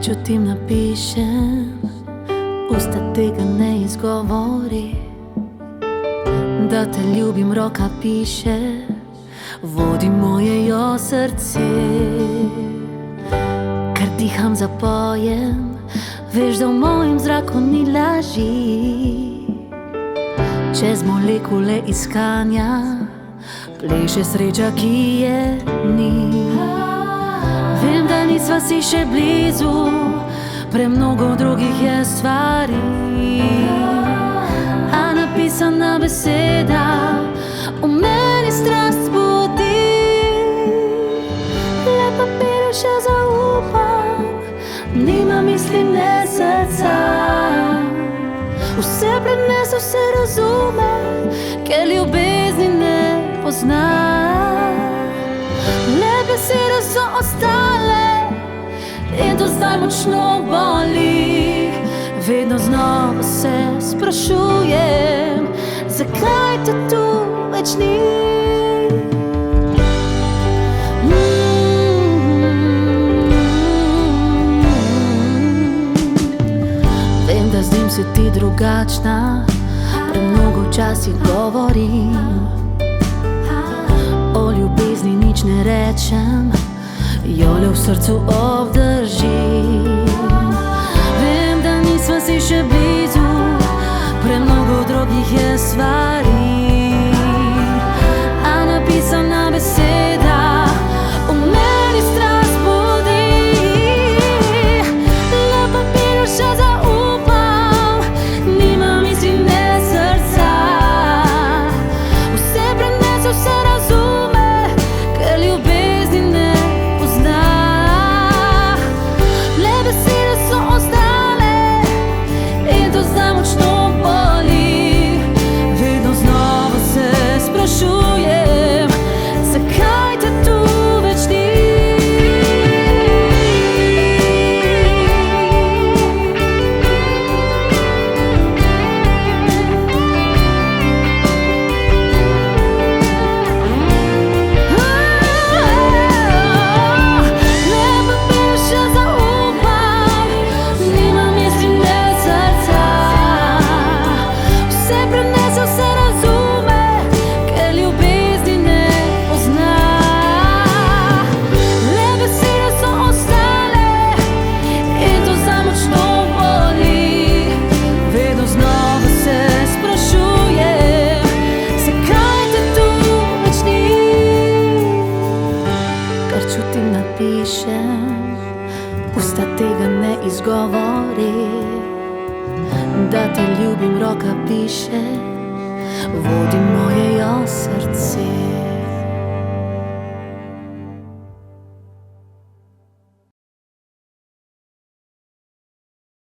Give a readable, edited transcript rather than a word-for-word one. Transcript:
čutim napišem, usta tega ne izgovori. Da te ljubim, roka piše, vodi mojejo srce. Ker diham, zapojem, veš, da v mojem zraku ni laži. Čez molekule iskanja pleše sreča, ki je ni. Vem, da nisva si še blizu, premnogo drugih je stvari, a napisana beseda v meni strast zbudi. Le papirju še zaupam, nima misli ne srca. Vse prenese, vse razume, ker ljubezni ne pozna. Le besede so ostale in to zdaj močno boli. Vedno znova se sprašujem, zakaj te tu več ni. Vem, da z njim si ti drugačna, premnogo včasih govorim. O ljubezni nič ne rečem, jo le v srcu obdržim. Vem, da nisva si še blizu, premnogo drugih je stvari, a napisana beseda v meni strast budi. Le papirju še zaupam, nima misli ne srca. Vse prenese, vse razume, ker ljubezni ne pozna. Le besede so ostale in to zdaj močno boli. Vedno znova se sprašujem, zakaj te tu več ni. Čutim, napišem, usta tega ne izgovori. Da te ljubim, roka piše, vodi mojejo srce.